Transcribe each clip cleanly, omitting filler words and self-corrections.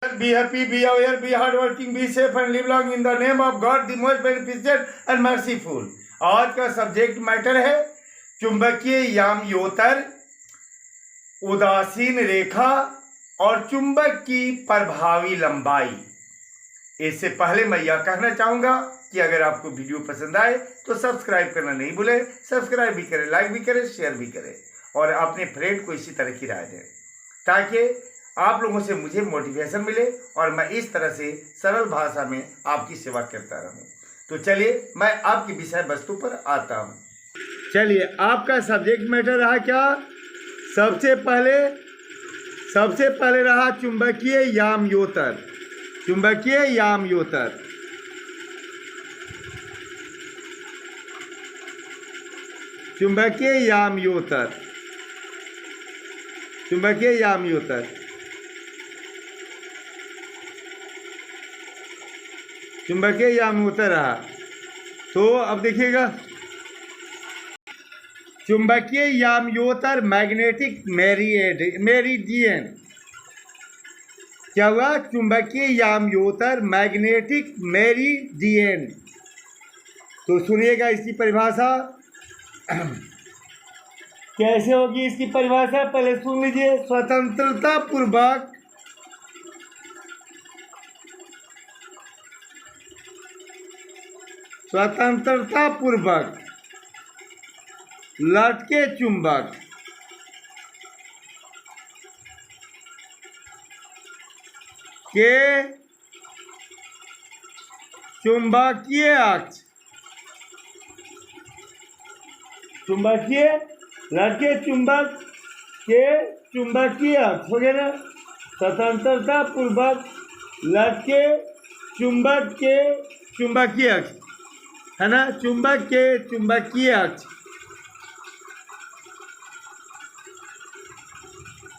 Be happy, be aware, be hardworking, be safe and live long in the name of God, the most beneficent and merciful. आज का subject matter है चुंबकीय यामयोतर, उदासीन रेखा और चुंबक की प्रभावी लंबाई। इससे पहले मैं यह कहना चाहूंगा कि अगर आपको वीडियो पसंद आए तो सब्सक्राइब करना नहीं भूलें। सब्सक्राइब भी करें, लाइक भी करें, शेयर भी करें और अपने फ्रेंड को इसी तरह की राय दें ताकि आप लोगों से मुझे मोटिवेशन मिले और मैं इस तरह से सरल भाषा में आपकी सेवा करता रहूं। तो चलिए मैं आपकी विषय वस्तु पर आता हूं। चलिए, आपका सब्जेक्ट मैटर रहा क्या? सबसे पहले रहा चुंबकीय यामयोतर। चुंबकीय यामयोतर, चुंबकीय यामयोतर, चुंबकीय यामयोतर, चुंबकीय यामयोतर रहा। तो अब देखिएगा, चुंबकीय यामयोतर मैग्नेटिक मेरिडियन। क्या हुआ? चुंबकीय यामयोतर मैग्नेटिक मेरिडियन। तो सुनिएगा इसकी परिभाषा कैसे होगी। इसकी परिभाषा पहले सुन लीजिए। स्वतंत्रता पूर्वक लटके चुंबक के चुंबकीय अक्ष, चुंबकीय लटके चुंबक के चुंबकीय अक्ष हो गया ना। स्वतंत्रता पूर्वक लटके चुंबक के चुंबकीय अक्ष है ना, चुंबक के चुंबकीय अक्ष,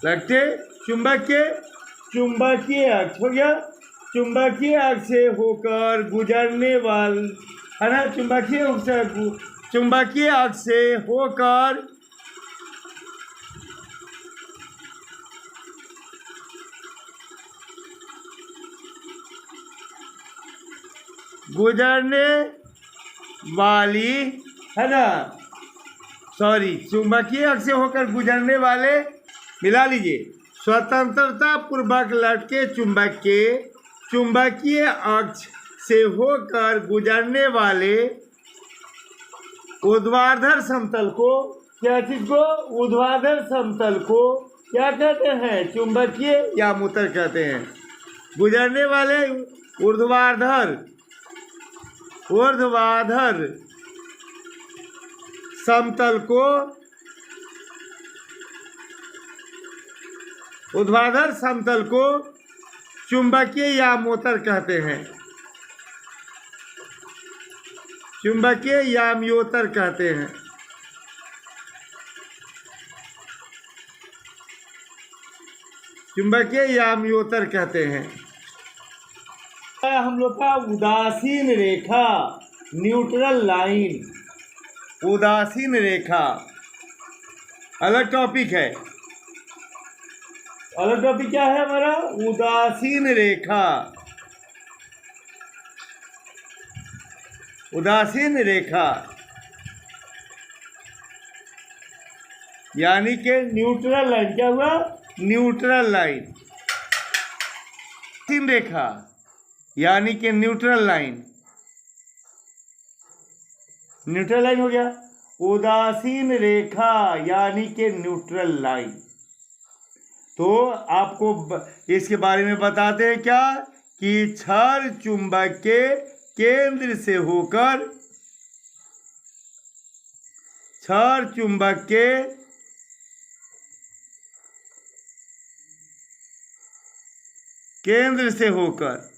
लटके चुंबक के चुंबकीय अक्ष हो गया। चुंबकीय अक्ष से होकर गुजरने वाले है ना, चुंबकीय अक्ष से होकर गुजरने वाली है ना, चुंबकीय अक्ष से होकर गुजरने वाले, मिला लीजिए, स्वतंत्रता पूर्वक लटके चुंबक के चुंबकीय अक्ष से होकर गुजरने वाले ऊर्ध्वाधर समतल को, क्या चीज को? ऊर्ध्वाधर समतल को क्या कहते हैं? चुंबकीय यामयोतर कहते हैं। गुजरने वाले ऊर्ध्वाधर समतल को, ऊर्ध्वाधर समतल को चुंबकीय यामयोतर कहते हैं। चुंबकीय यामयोतर कहते हैं। चुंबकीय यामयोतर कहते हैं। हम लोग का उदासीन रेखा, न्यूट्रल लाइन, उदासीन रेखा अलग टॉपिक है। अलग टॉपिक क्या है हमारा? उदासीन रेखा। उदासीन रेखा यानी कि न्यूट्रल लाइन। क्या हुआ? Neutral line. उदासीन रेखा यानी कि न्यूट्रल लाइन, न्यूट्रल लाइन हो गया। उदासीन रेखा यानी कि न्यूट्रल लाइन। तो आपको इसके बारे में बताते हैं क्या कि क्षार चुंबक के केंद्र से होकर, क्षार चुंबक के केंद्र से होकर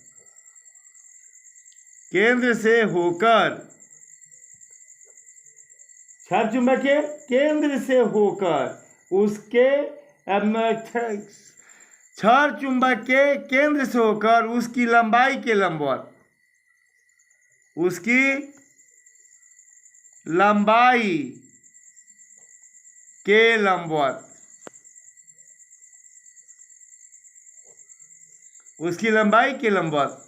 क्षार चुंबक के केंद्र से होकर उसके क्षार चुंबक के केंद्र से होकर उसकी लंबाई के लंबवत, उसकी लंबाई के लंबवत उसकी लंबाई के लंबवत।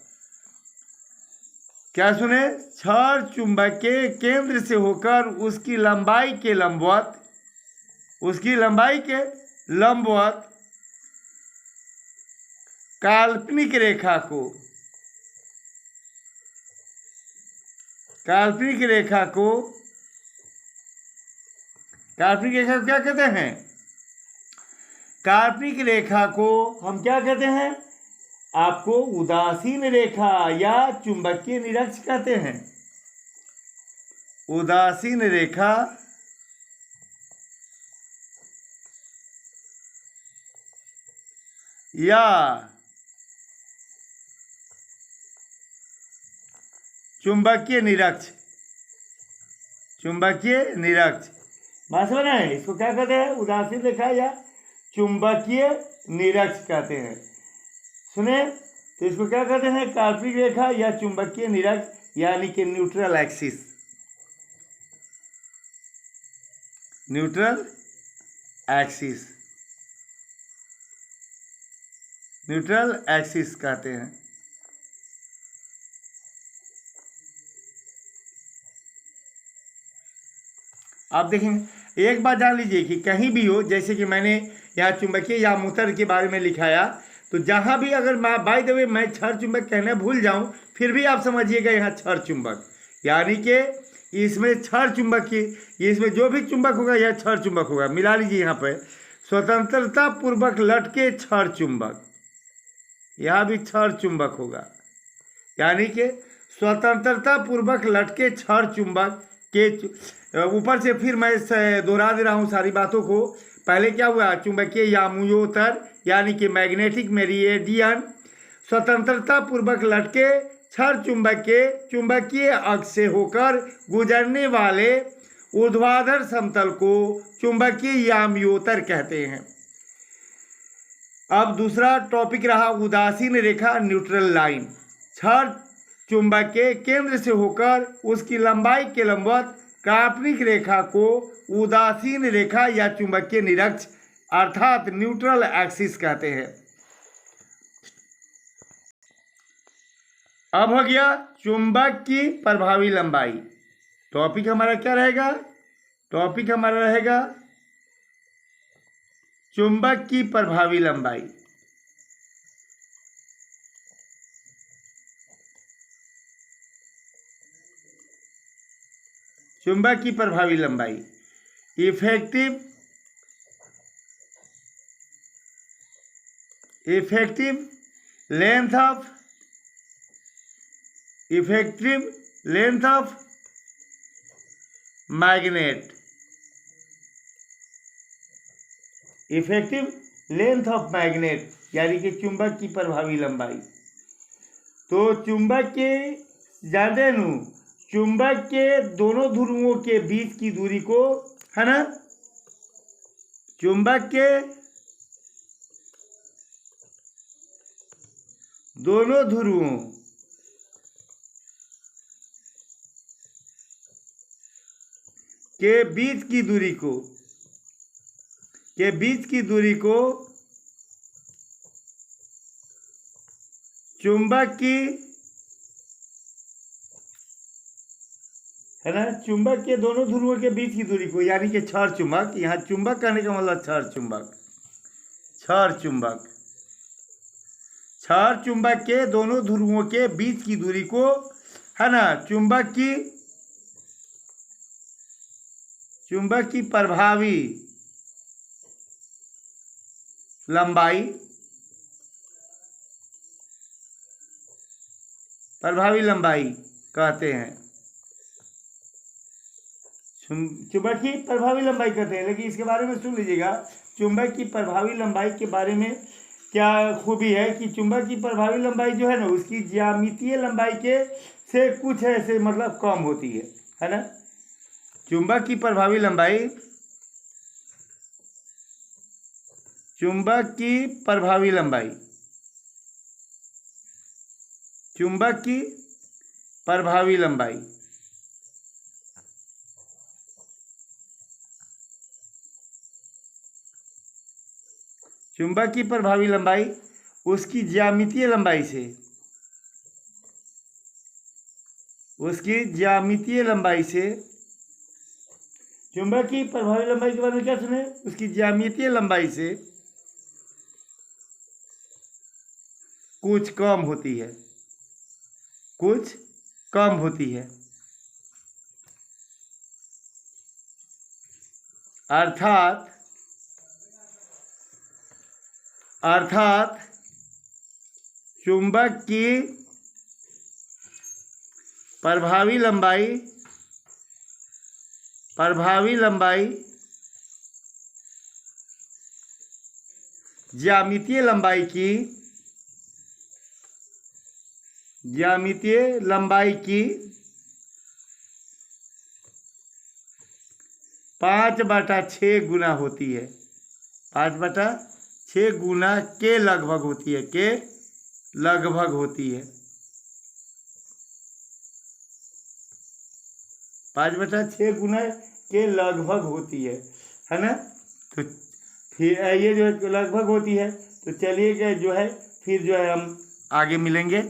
क्या सुने? छड़ चुंबक के केंद्र से होकर उसकी लंबाई के लंबवत, उसकी लंबाई के लंबवत काल्पनिक रेखा को, काल्पनिक रेखा को, काल्पनिक रेखा को क्या कहते हैं? काल्पनिक रेखा को हम क्या कहते हैं? आपको उदासीन रेखा या चुंबकीय निरक्ष कहते हैं। उदासीन रेखा या चुंबकीय निरक्ष, चुंबकीय निरक्ष बात समझ रहे हैं? इसको क्या कहते हैं? उदासीन रेखा या चुंबकीय निरक्ष कहते हैं। सुने, तो इसको क्या कहते हैं? काल्पनिक रेखा या चुंबकीय निरक्ष, यानी कि neutral axis, neutral axis, neutral axis कहते हैं। आप देखेंगे, एक बात जान लीजिए कि कहीं भी हो, जैसे कि मैंने यहाँ चुंबकीय या मूत्र के बारे में लिखाया, तो जहाँ भी अगर बाय द वे मैं छड़ चुंबक कहने भूल जाऊँ, फिर भी आप समझिएगा यहाँ छड़ चुंबक, यानी कि इसमें छड़ चुंबक की, इसमें जो भी चुंबक होगा यह छड़ चुंबक होगा। मिला लीजिए यहाँ पे, स्वतंत्रता पूर्वक लटके छड़ चुंबक, यहाँ भी छड़ चुंबक होगा, यानी कि स्वतंत्रता पूर्वक लटके छड़ चुंबक के ऊपर से फिर मैं दोहरा दे रहा हूँ सारी बातों को। पहले क्या हुआ? चुंबकीय यामुयोत्तर यानी कि मैग्नेटिक मेरिडियन स्वतंत्रता पूर्वक लटके छड़ चुंबक के चुंबकीय अक्ष से होकर गुजरने वाले ऊर्ध्वाधर समतल को चुंबकीय यामुयोत्तर कहते हैं। अब दूसरा टॉपिक रहा उदासीन रेखा, न्यूट्रल लाइन। छड़ चुंबक के केंद्र से होकर उसकी लंबाई के लंबवत काल्पनिक रेखा को उदासीन रेखा या चुंबकीय निरक्ष अर्थात न्यूट्रल एक्सिस कहते हैं। अब हो गया चुंबक की प्रभावी लंबाई। टॉपिक हमारा क्या रहेगा? टॉपिक हमारा रहेगा चुंबक की प्रभावी लंबाई। चुंबक की प्रभावी लंबाई, effective length of magnet, effective length of magnet यानी कि चुंबक की प्रभावी लंबाई। तो चुंबक के ज्यादा चुंबक के दोनों ध्रुवों के बीच की दूरी को, है ना, चुंबक के दोनों ध्रुवों के बीच की दूरी को चुंबक की, है ना, चुंबक के दोनों ध्रुवों के बीच की दूरी को, यानी कि छड़ चुंबक, यहाँ चुंबक कहने का मतलब छड़ चुंबक के दोनों ध्रुवों के बीच की दूरी को, है ना, चुंबक की प्रभावी लंबाई कहते हैं। चुंबक की प्रभावी लंबाई कहते हैं। लेकिन इसके बारे में सुन लीजिएगा, चुंबक की प्रभावी लंबाई के बारे में क्या खूबी है कि चुंबक की प्रभावी लंबाई जो है ना, उसकी ज्यामितीय लंबाई के से कुछ ऐसे मतलब कम होती है ना। चुंबक की प्रभावी लंबाई, चुंबक की प्रभावी लंबाई चुंबक की प्रभावी लंबाई चुंबक की प्रभावी लंबाई उसकी ज्यामितीय लंबाई से, उसकी ज्यामितीय लंबाई से, चुंबक की प्रभावी लंबाई के बारे में क्या सुने? उसकी ज्यामितीय लंबाई से कुछ कम होती है, कुछ कम होती है। अर्थात चुंबक की प्रभावी लंबाई ज्यामितीय लंबाई की 5/6 गुना होती है। 5/6 गुना के लगभग होती है, के लगभग होती है। 5/6 गुना के लगभग होती है ना। तो फिर ये जो लगभग होती है, तो चलिए जो है फिर जो है हम आगे मिलेंगे।